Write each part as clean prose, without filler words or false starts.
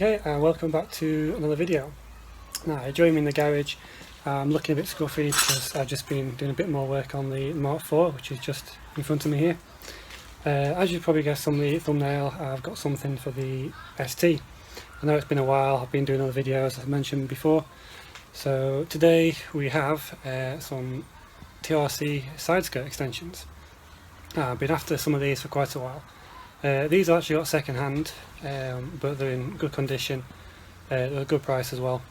Okay, welcome back to another video. Now, join me in the garage. I'm looking a bit scruffy because I've just been doing a bit more work on the Mark IV, which is just in front of me here. As you probably guessed from the thumbnail, I've got something for the ST. I know it's been a while, I've been doing other videos as I mentioned before. So today we have some TRC side skirt extensions. I've been after some of these for quite a while. These I actually got second hand, but they're in good condition, they're a good price as well.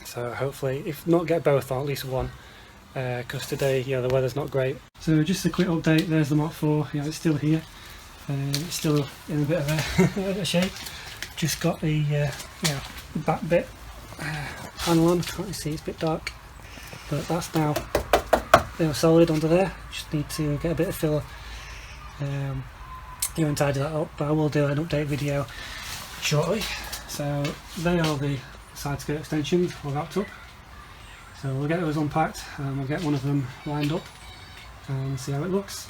So hopefully, if not get both, or at least one, because today the weather's not great. So just a quick update, there's the Mark IV, it's still here, it's still in a bit of a shape. Just got the the back bit panel on, can't you see it's a bit dark, but that's now solid under there. Just need to get a bit of filler and tidy that up, but I will do an update video shortly. So they are the side skirt extensions all wrapped up, so we'll get those unpacked and we'll get one of them lined up and see how it looks.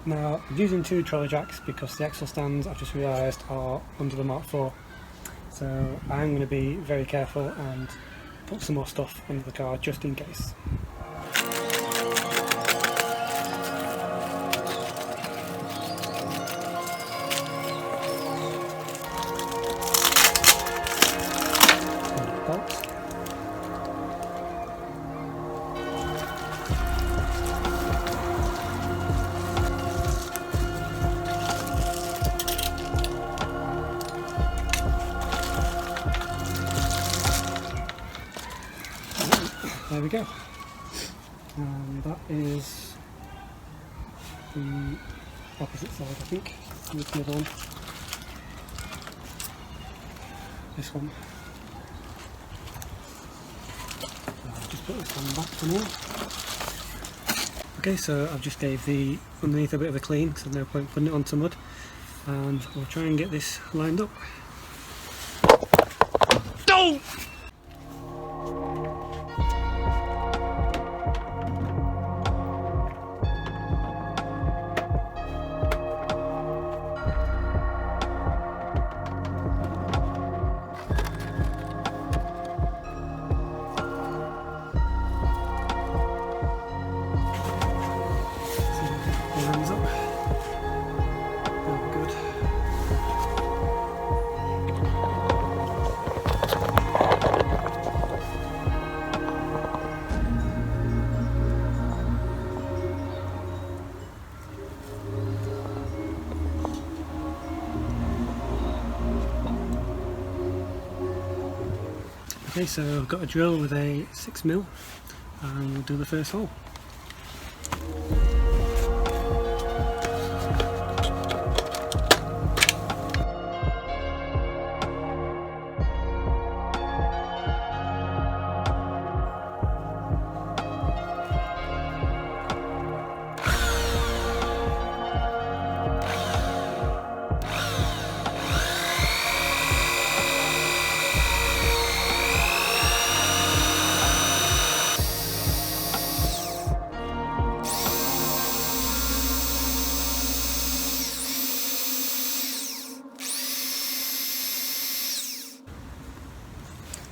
Now, I'm using two trolley jacks because the axle stands, I've just realised, are under the Mark IV. So I'm going to be very careful and put some more stuff under the car just in case. There we go, and that is the opposite side, I think. With the other one, this one. I'll just put this one back for now. Okay, so I've just gave the underneath a bit of a clean, so there's no point putting it onto mud, and we'll try and get this lined up. No! Okay, so I've got a drill with a 6mm and we'll do the first hole.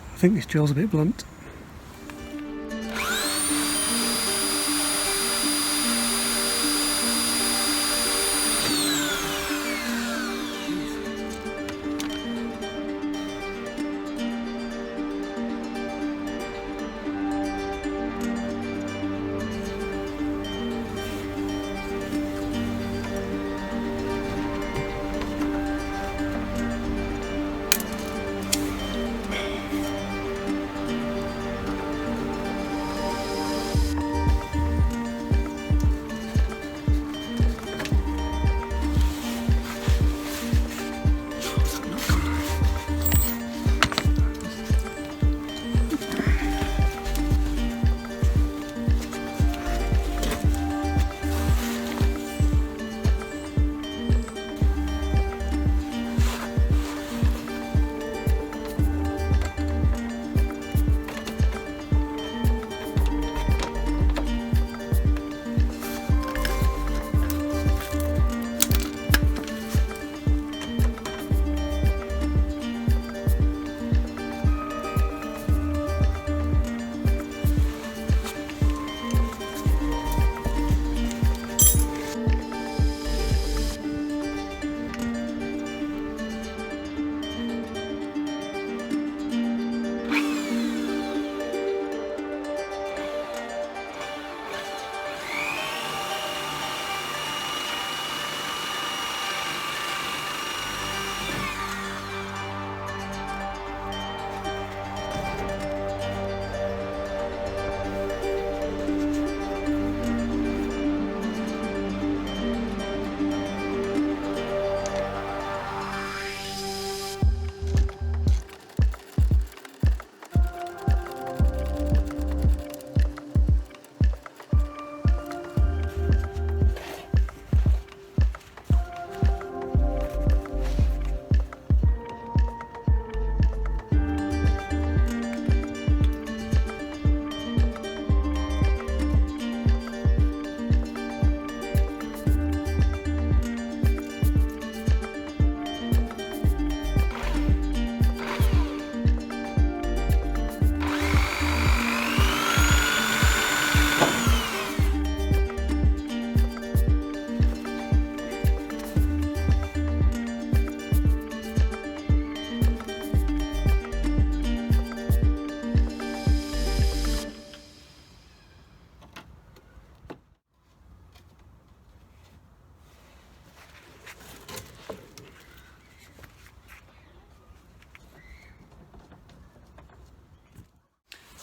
I think this drill's a bit blunt.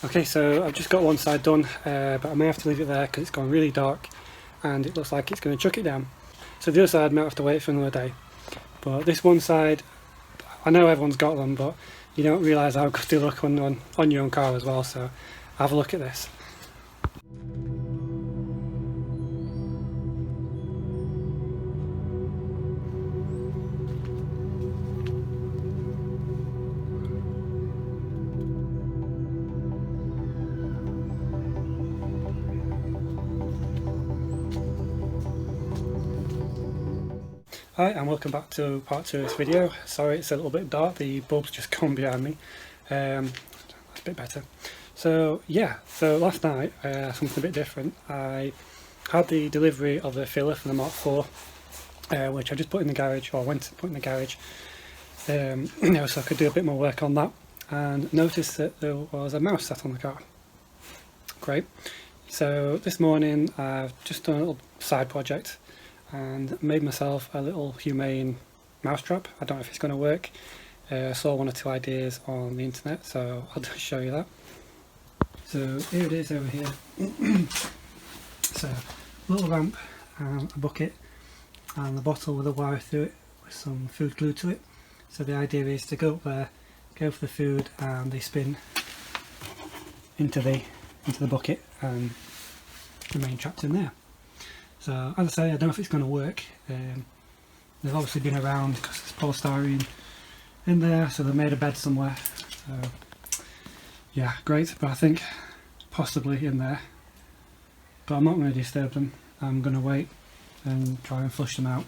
Okay, so I've just got one side done, but I may have to leave it there because it's gone really dark and it looks like it's going to chuck it down. So the other side might have to wait for another day. But this one side, I know everyone's got them, but you don't realise how good they look on your own car as well, so have a look at this. Hi and welcome back to part 2 of this video. Sorry it's a little bit dark, the bulb's just gone behind me. That's a bit better. So yeah, so last night, something a bit different. I had the delivery of the filler for the Mark IV, which I just put in the garage, or went to put in the garage, so I could do a bit more work on that, and noticed that there was a mouse sat on the car. Great. So this morning I've just done a little side project and made myself a little humane mousetrap. I don't know if it's going to work. I saw one or two ideas on the internet, so I'll just show you that. So here it is over here. So a little lamp and a bucket and the bottle with a wire through it with some food glued to it. So the idea is to go up there, go for the food, and they spin into the bucket and remain trapped in there. So as I say, I don't know if it's going to work. They've obviously been around because there's polystyrene in there, so they made a bed somewhere. So yeah, great, but I think possibly in there. But I'm not going to disturb them. I'm going to wait and try and flush them out.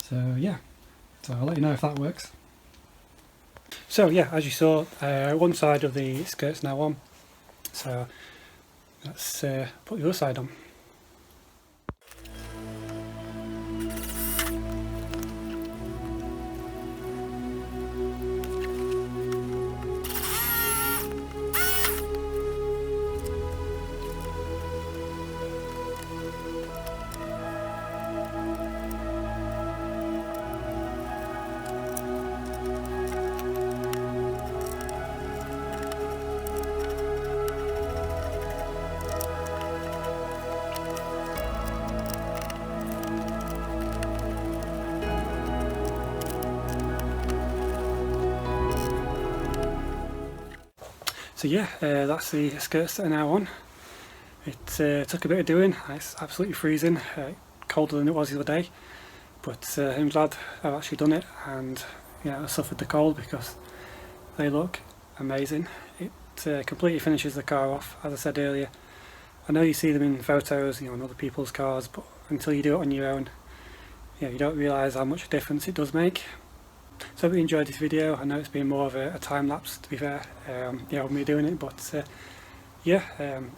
So yeah, so I'll let you know if that works. So yeah, as you saw, one side of the skirt's now on. So let's put the other side on. So yeah, that's the skirts that are now on. It took a bit of doing. It's absolutely freezing, colder than it was the other day, but I'm glad I've actually done it, and yeah, I suffered the cold because they look amazing. It completely finishes the car off, as I said earlier. I know you see them in photos, on other people's cars, but until you do it on your own, you don't realise how much difference it does make. So I hope you enjoyed this video. I know it's been more of a time lapse, to be fair, when we're doing it, but I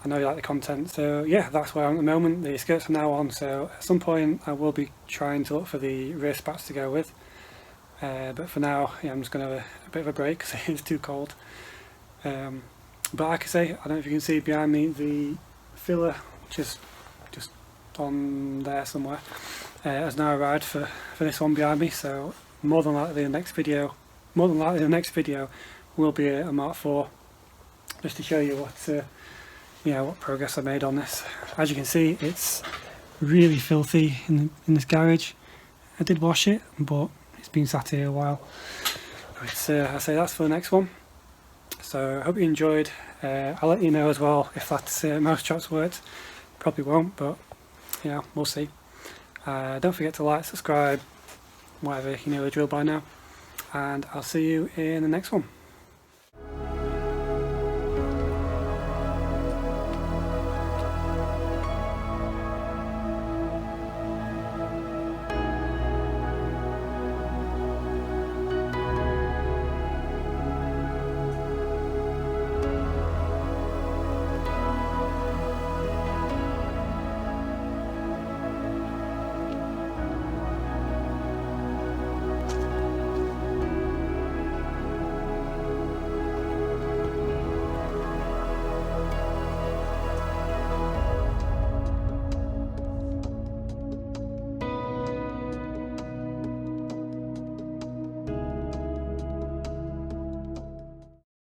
know you like the content. So yeah, that's where I'm at the moment. The skirts are now on, so at some point I will be trying to look for the rear spats to go with, but for now I'm just going to have a bit of a break because it's too cold. But like I say, I don't know if you can see behind me the filler, which is just on there somewhere, has now arrived for this one behind me. So more than likely the next video will be a Mark IV, just to show you what progress I made on this. As you can see, it's really filthy in this garage. I did wash it, but it's been sat here a while. But I say that's for the next one. So I hope you enjoyed. I'll let you know as well if that mousetrap's worked. Probably won't, but we'll see. Don't forget to like, subscribe, whatever, you know the drill by now, and I'll see you in the next one.